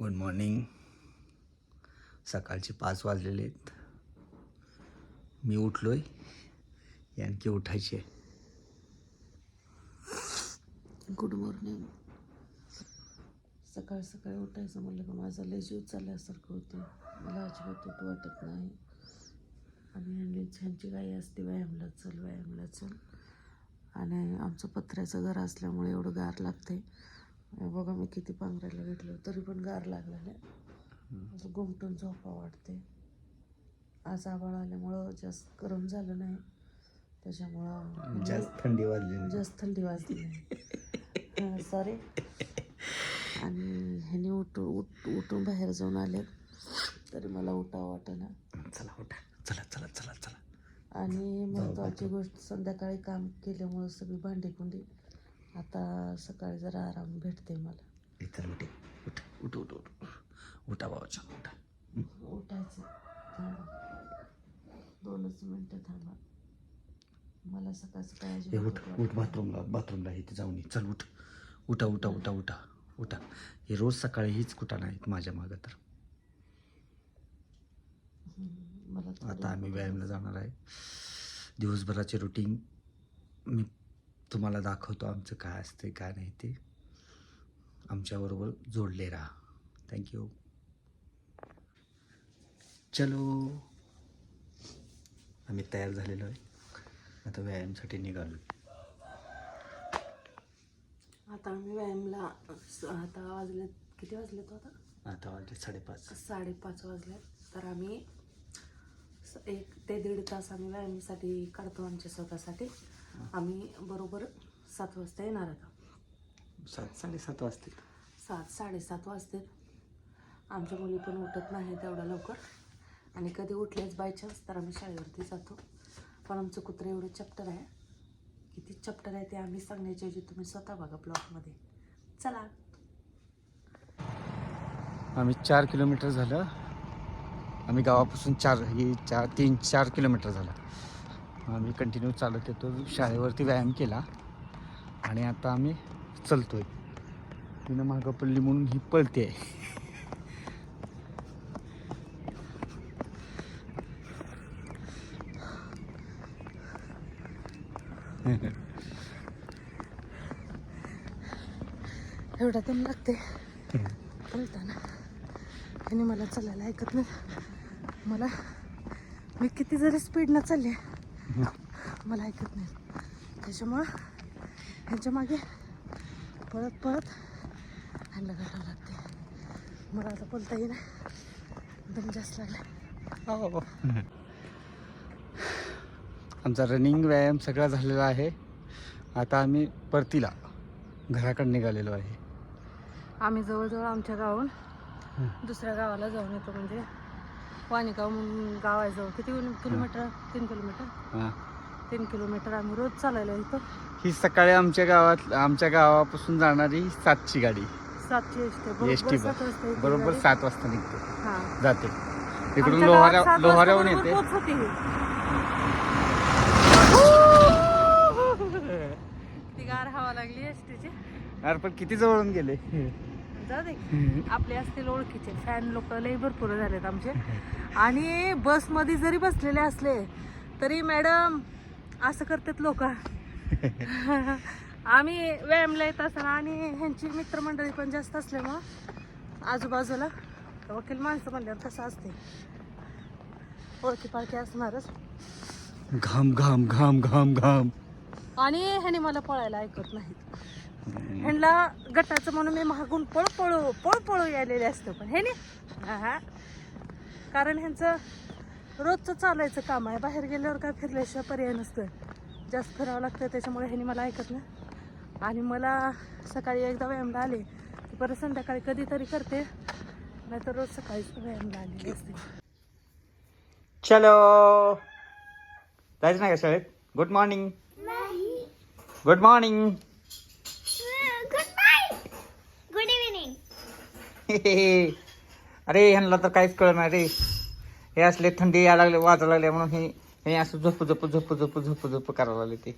Good morning. सकाळचे 5 वाजलेले आहेत. मी उठलो आहे, आणखी उठायचे आहे. Good morning. सकाळी सकाळी उठायचं म्हणलं का माझा लय जीव चालल्यासारखं होतं. मला अजिबात उठू वाटत नाही. आणि ह्यांची गाई असते व्यायामला चल. आणि आमचं पत्र्याचं घर असल्यामुळे एवढं गार लागते. बघा मी किती पांघरायला घेतलं तरी पण गार लागला नाही. असं घुमटून झोपा वाटते. आज आभाळ आल्यामुळं जास्त गरम झालं नाही, त्याच्यामुळं जास्त थंडी वाजली नाही. सॉरी. आणि ह्याने उठून बाहेर जाऊन आले तरी मला उठावं वाटेना. चला उठा, चला. आणि महत्त्वाची गोष्ट, संध्याकाळी काम केल्यामुळं सगळी भांडी कुंडी आता सकाळी जरा आराम भेटते मला. इतर उठा बाबाच्या उठा. उठायचं. दोनच मिनटं थांबा. मला सकाळचं उठ बाथरूमला इथे जाऊन ये. चल उठा. हे रोज सकाळी हीच कुठं नाहीत माझ्या मागं. तर आता आम्ही व्यायामला जाणार आहे. दिवसभराचे रुटीन मी तुम्हाला दाखवतो, आमचं काय असते काय नाही ते. आमच्याबरोबर जोडले राहा. थँक्यू. चलो, आम्ही तयार झालेलो आहे. आता व्यायामसाठी निघालो. आता आम्ही व्यायामला आता वाजलेत, किती वाजलेत आता वाजले 5:30 वाजलेत. तर आम्ही 1 ते 1.5 तास आम्ही व्यायामासाठी काढतो आमच्या स्वतःसाठी. आम्ही बरोबर 7 वाजता येणार आहोत. 7-7:30 वाजते. 7-7:30 वाजते. आमच्या मुली पण उठत नाही तेवढ्या लवकर, आणि कधी उठलेच बाय चान्स तर आम्ही शाळेवरती जातो. पण आमचं कुत्रं एवढं चॅप्टर आहे. किती चॅप्टर आहे ते आम्ही सांगण्याच्या ऐवजी तुम्ही स्वतः बघा ब्लॉगमध्ये. चला. आम्ही 4 किलोमीटर झालं. आम्ही गावापासून 3-4 किलोमीटर झालं. आम्ही कंटिन्यू चालत येतो. शाळेवरती व्यायाम केला आणि आता आम्ही चलतोय. तिनं मागं पडली म्हणून ही पळते आहे. एवढा दम लागते पळताना. आणि मला चालायला ऐकत नाही. मी किती जरी स्पीडनं चालले मला ऐकत नाही. त्याच्यामुळं ह्यांच्या मागे पळत ह्यांना गाठावं लागते. मला आता बोलता येईल, दम जास्त लागला. आमचा रनिंग व्यायाम सगळा झालेला आहे. आता आम्ही परतीला घराकडे निघालेलो आहे. आम्ही जवळजवळ आमच्या गावाहून दुसऱ्या गावाला जाऊन येतो. म्हणजे वाणीगाव म्हणून गाव आहे जवळ. किती किलोमीटर? 3 किलोमीटर. 3 किलोमीटर आम्ही रोज चालायला येतो. ही सकाळी आमच्या गावापासून जाणारी 7ची गाडी. 7ची एसटी बरोबर 7 वाजता निघते, जाते. तिकडून आमच्या लोहाऱ्याहून येते. ती गार हवा लागली एसटीची. अरे पण किती जवळून गेले. जाऊ दे, आपले असतील ओळखीचे. फॅन लोक लई भरपूर झालेत आमचे. आणि बसमध्ये जरी बसलेले असले तरी मॅडम असं करतात लोक. आम्ही व्यायामला येत असताना आणि ह्यांची मित्रमंडळी पण जास्त असल्यामुळं आजूबाजूला वकील माणसं म्हणल्यावर कसं असते, ओळखी पाळखी असणारच. घाम. आणि ह्याने मला पळायला ऐकत नाहीत. ह्यांना गटाचं म्हणून मी मागून पळू यायलेले असतं. पण हे नाही, कारण ह्यांचं रोजचं चालायचं काम आहे. बाहेर गेल्यावर काय फिरल्याशिवाय पर्याय नसतं. जास्त फिरावं लागतं. त्याच्यामुळे ह्याने मला ऐकत नाही. आणि मला सकाळी एकदा व्यायामला आले की परत संध्याकाळी कधीतरी करते, नाहीतर रोज सकाळीच व्यायामला आलेली असते. चलो, जायचं नाही का शाळेत? Good morning. Good evening. अरे ह्यांना तर काहीच कळणार रे. हे असले थंडी वाजायला लागले म्हणून हे असं झोप करायला लागले ते.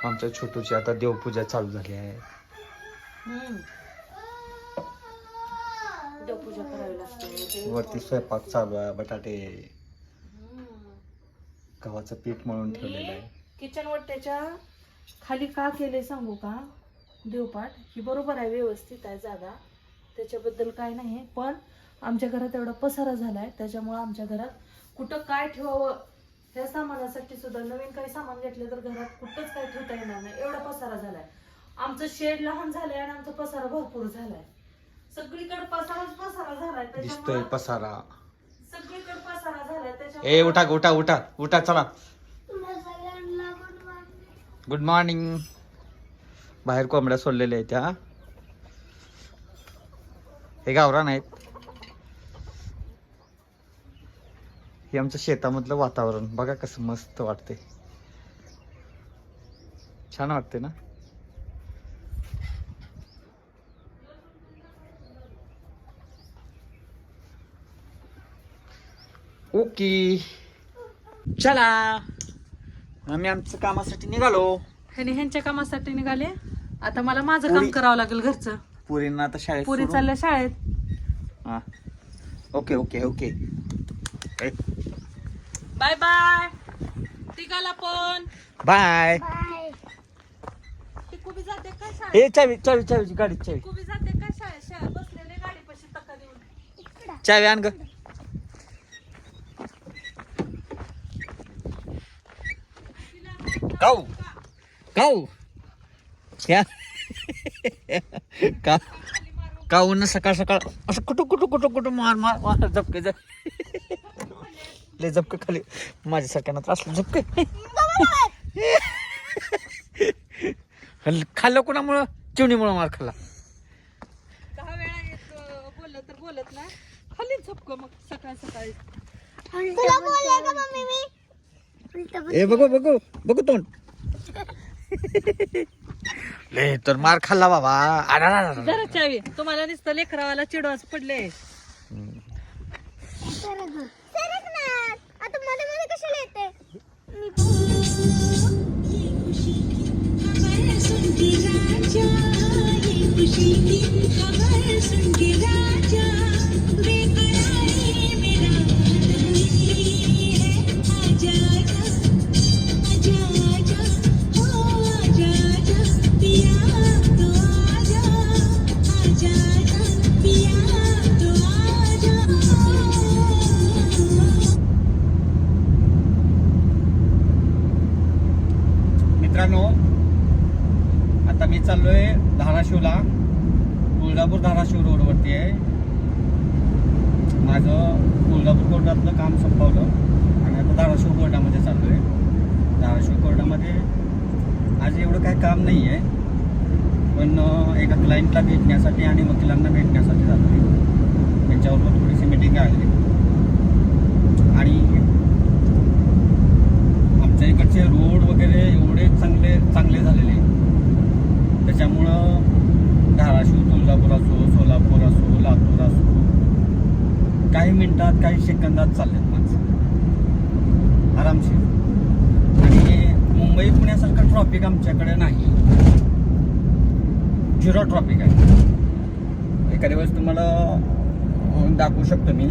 आमच्या छोटूची आता देवपूजा चालू झाली आहे. देवपूजा करावी लागते. वरती स्वयंपाक चालू आहे. बटाटे गव्हाचं पीठ मळून ठेवलेलं आहे. किचन वाट्याच्या खाली का केले सांगू का? देवपाठ ही बरोबर आहे, व्यवस्थित आहे जागा, त्याच्याबद्दल काय नाही. पण आमच्या घरात एवढा पसारा झालाय, त्याच्यामुळे आमच्या घरात कुठं काय ठेवावं ह्या सामानासाठी सुद्धा नवीन काही सामान घेतलं तर घरात कुठंच काय ठेवता येणार नाही, एवढा पसारा झालाय. आमचं शेड लहान झालंय आणि आमचा पसारा भरपूर झालाय. सगळीकडे पसाराच पसारा झालाय. दिसतोय पसारा. सगळीकडे पसारा झालाय. ए त्याच्यामुळे उठा उठा उठा उठा चला. Good morning. बाहेर कोंबड्या सोडलेल्या आहेत त्या. हे गावरान आहेत. हे आमचं शेतामधलं वातावरण बघा कसं मस्त वाटते. छान वाटते ना. ओके चला आम्ही आमच्या कामासाठी निघालो. ह्यांच्या कामासाठी निघाले. आता मला माझं पुरी- काम करावं लागेल घरचं. पुरींना आता शाळेत पुरी सोडून- चालल्या शाळेत. हा. Okay okay okay. Bye bye. तिघाला पण. बाय. ती कुबी जाते का शाळेत? ए चावी चावी चावी गाडीत चावी. कुबी जाते का शाळेत? शाळेत बसलेले गाडीपाशी टक्का देऊन. चावी आण ग. काऊ काऊ या का काऊन सकाळ सकाळ असं कुठं कुठं कुठं कुठं मार मार मार झपके लय झपके खाली माझ्या सगळ्यांना त्रास झपके खाल्लं कोणामुळं चिवणीमुळं मार खाल्ला. 10 वेळा येत बोललं तर बोलत ना खाली झपक मग सकाळ सकाळी. तुला बोलले का मम्मी मी? ए बघू बघू बघू तोंड लय तर मार खाल्ला बाबा. जरा चावी तुम्हाला नुसतं लेकरावाला चिडवाच पडले. सरक ना. आता मध्ये मध्ये कशाला येते? मित्रांनो आता मी चाललोय धाराशिवला. तुळजापूर धाराशिव रोडवरती आहे. माझं तुळजापूर कोर्टातलं काम संपवलं आणि आता धाराशिव कोर्टामध्ये चाललोय. धाराशिव कोर्टामध्ये आज एवढं काही काम नाही आहे, पण एका क्लायंटला भेटण्यासाठी आणि वकिलांना भेटण्यासाठी जातोय. त्यांच्याबरोबर थोडीशी मीटिंग आहे आणि आमच्या इकडचे रोड वगैरे एवढे चांगले झालेले, त्याच्यामुळं धाराशिव तुळजापूर असो, सोलापूर असो, लातूर असो, काही मिनिटात काही सेकंदात चाललेत माणसं आरामशीर. आणि मुंबई पुण्यासारखं ट्रॉफिक आमच्याकडे नाही. 0 ट्रॉफिक आहे. एखाद्या वेळेस तुम्हाला दाखवू शकतो मी.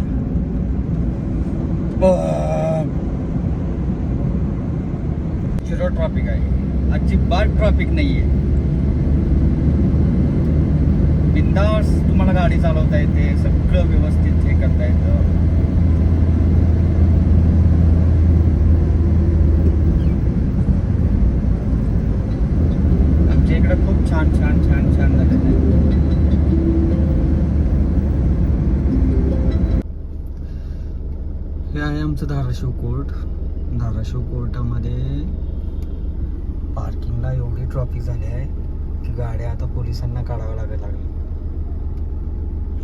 0 ट्रॉफिक आहे. अजिबात ट्रॉफिक नाही आहे. बिंदास तुम्हाला गाडी चालवता येते. सगळं व्यवस्थित हे करता येतं. आमच्या इकडे खूप छान छान छान छान झालेलं आहे. हे आहे आमचं धाराशिव कोर्ट. धाराशिव कोर्टामध्ये पार्किंगला एवढी ट्रॉफिक झाली आहे की गाड्या आता पोलिसांना काढाव्या लागायला लागल्या.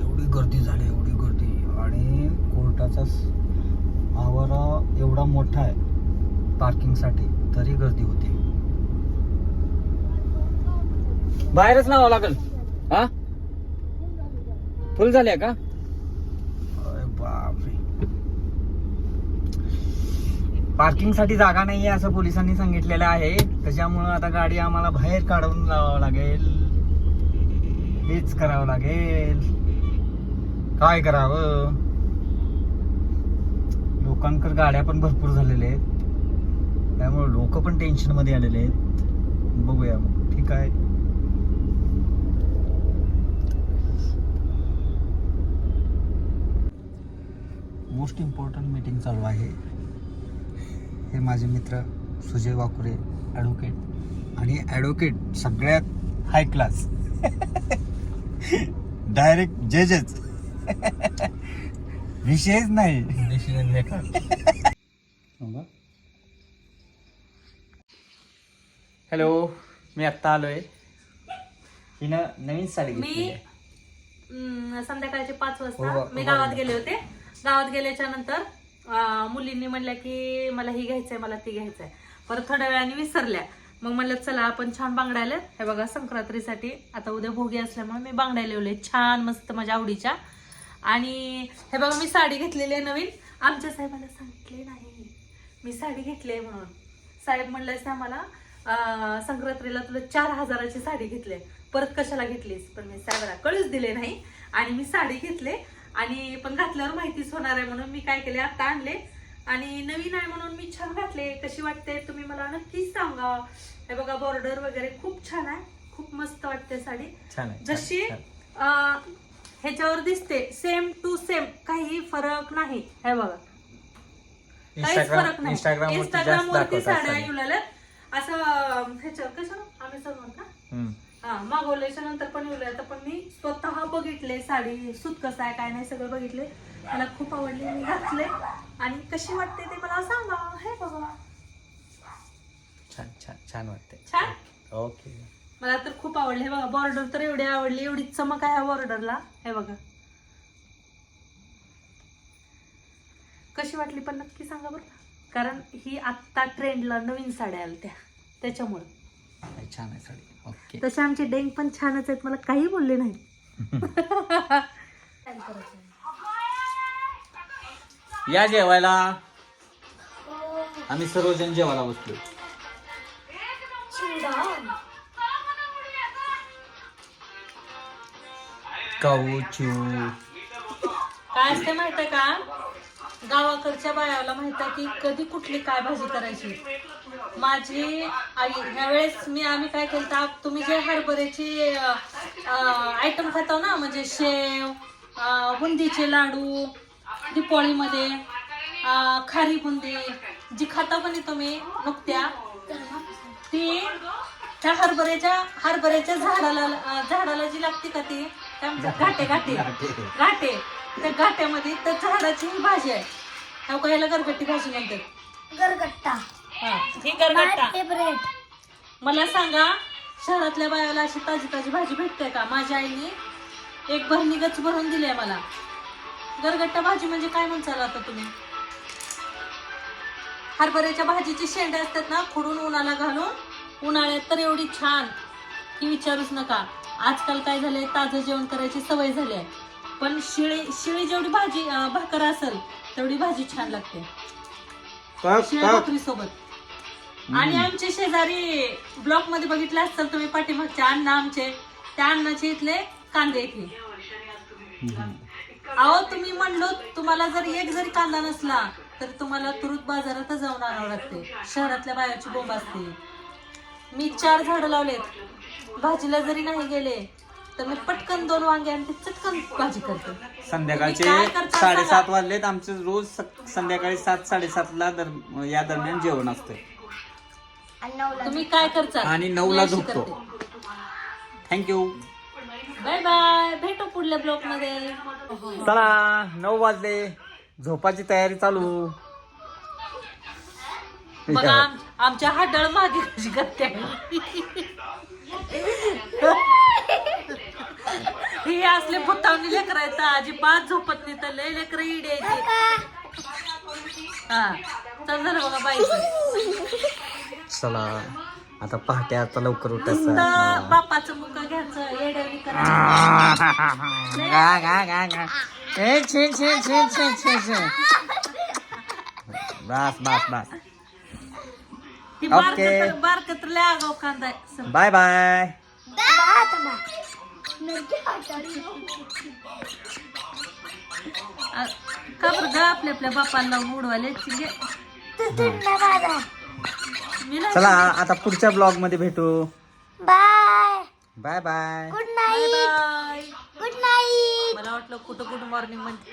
एवढी गर्दी झाली, एवढी गर्दी. आणि कोर्टाचा आवारा एवढा मोठा आहे पार्किंगसाठी, तरी गर्दी होती. बाहेरच लावावं लागेल. हा फुल झाल्या का? अरे बापरे. पार्किंगसाठी जागा नाही आहे असं पोलिसांनी सांगितलेलं आहे. त्याच्यामुळं आता गाडी आम्हाला बाहेर काढून लावावं लागेल. हेच करावं लागेल. काय करावं. लोकांकडे गाड्या पण भरपूर झालेल्या आहेत, त्यामुळे लोक पण टेन्शन मध्ये आलेले आहेत. बघूया मग. ठीक आहे. मोस्ट इम्पॉर्टंट मीटिंग चालू आहे. हे माझे मित्र सुजय वाकुरे ॲडव्होकेट, आणि ॲडव्होकेट सगळ्यात हाय क्लास डायरेक्ट जजेस विषयच नाही. हॅलो, मी आत्ता आलोय. हिनं नवीन साडी घेतली आहे. संध्याकाळचे 5 हो, वाजता मी गावात गेले होते. गावात गेल्याच्या नंतर मुलींनी म्हणल्या की मला ही घ्यायचंय, मला ती घ्यायचंय. परत थोड्या वेळाने विसरल्या. मग म्हणलं चला आपण छान बांगड्याला, हे बघा संक्रांतीसाठी आता उद्या भोगी असल्यामुळे मी बांगड्या लावले छान मस्त माझ्या आवडीच्या. आणि हे बघा मी साडी घेतलेली आहे नवीन. आमच्या साहेबाला सांगितले नाही मी साडी घेतली म्हणून. साहेब म्हणलं आम्हाला संक्रांतीला तुला 4000ची साडी घेतली, परत कशाला घेतलीस. पण मी साहेबाला कळूच दिले नाही आणि मी साडी घेतले. आणि पण घातल्यावर माहितीच होणार आहे म्हणून मी काय केले, आता आणले आणि नवीन आहे म्हणून मी छान घातले. कशी वाटते तुम्ही मला नक्कीच सांगा. हे बघा बॉर्डर वगैरे खूप छान आहे, खूप मस्त वाटते साडी. जशी ह्याच्यावर दिसते सेम टू सेम, काही फरक नाही. हे बघा काहीच फरक नाही. इंस्टाग्राम वरती साड्या युलाला असं ह्याच्यावर कसं आम्ही सर्व ना मागवल्याच्या नंतर पण येऊ आता. पण मी स्वतः बघितले साडी सूत कसं आहे काय नाही सगळं बघितले. मला खूप आवडली, मी घातले आणि कशी वाटते ते मला सांगा. हे बघा छान छान छान वाटते. छान. ओके. मला तर खूप आवडले. हे बघा बॉर्डर तर एवढी आवडली, एवढी चमक आहे बॉर्डरला. हे बघा कशी वाटली पण नक्की सांगा बरं, कारण ही आत्ता ट्रेंडला नवीन साड्या आल्या त्याच्यामुळे. छान आहे साडी. ओके. तसे आमचे डेंग पण छानच आहेत, मला काही बोलले नाही. या जेवायला. आम्ही सर्वजण जेवायला बसलो. काय असते माहितीये का, गावाकडच्या बायाला माहित आहे की कधी कुठली काय भाजी करायची. माझी आई ह्यावेळेस आम्ही काय केलं, तुम्ही जे हरभऱ्याची आयटम खाताव ना, म्हणजे शेव, बुंदीचे लाडू, दिपोळीमध्ये खारी बुंदी जी खाता पण तुम्ही नुकत्या, ती त्या हरभऱ्याच्या झाडाला जी लागते का ती घाटे त्या घाट्यामध्ये त्या झाडाची ही भाजी आहे. ह्याला गरगट्टी भाजी म्हणतात. गरगट्टा. ही गरगट्टा. फेवरेट. मला सांगा शहरातल्या बायाला अशी ताजी ताजी भाजी भेटते का? माझ्या आईने एक भरणी गच भरून दिली आहे मला. गरगट्टा भाजी म्हणजे काय म्हणसाल आता तुम्ही? हरभऱ्याच्या भाजीची शेंडे असतात ना, खुडून उन्हाला घालून, उन्हाळ्यात तर एवढी छान की विचारूच नका. आजकाल काय झालंय, ताजं जेवण करायची सवय झाली आहे, पण शिळी जेवढी भाजी भाकर असेल तेवढी भाजी छान लागते शिळ्या भाकरी सोबत. आणि आमचे शेजारी ब्लॉक मध्ये बघितले असतील तुम्ही पाठीमागचे अण्णा, आमचे त्या अण्णाचे इथले कांदे इथले. अहो तुम्ही म्हणलो तुम्हाला जर एक जरी कांदा नसला तर तुम्हाला तुरुत बाजारातच जाऊन आणावं लागते. शहरातल्या बायाची बोंब असते. मी 4 झाडं लावलेत. भाजीला जरी नाही गेले तर मी पटकन 2 वांगे आणि ते चटकन भाजी करते. संध्याकाळचे 7:30 वाजलेत. आमचं रोज संध्याकाळी 7-7:30ला या दरम्यान जेवण असते. तुम्ही काय करता? आणि 9ला झोपतो. थँक्यू. Bye bye. भेटू पुढल्या ब्लॉक मध्ये. चला 9 वाजले, झोपाची तयारी चालू. बघा आमच्या हाडळ मागे कशी करते. ही असले भुतावणी लेकर आहेत, अजिबात झोपत नाही. तर लय लेकर इडी यायची. हा चल झालं बघा बाई. चला आता पहाटे, आता लवकर उठायचं. बापाचं मुख घ्यायचं, येड्यावी करायचं. बस बस बस. ती ओके. बारकं तर लय आगाव कांदा आहे. चल. Bye bye. का बरं ग आपल्या आपल्या बापाला लावून उडवायला चिंगे मी नाही. चला आता पुढच्या ब्लॉग मध्ये भेटू. Bye bye bye. Good bye night bye. Good night मला वाटलं कुठं गुड मॉर्निंग म्हणते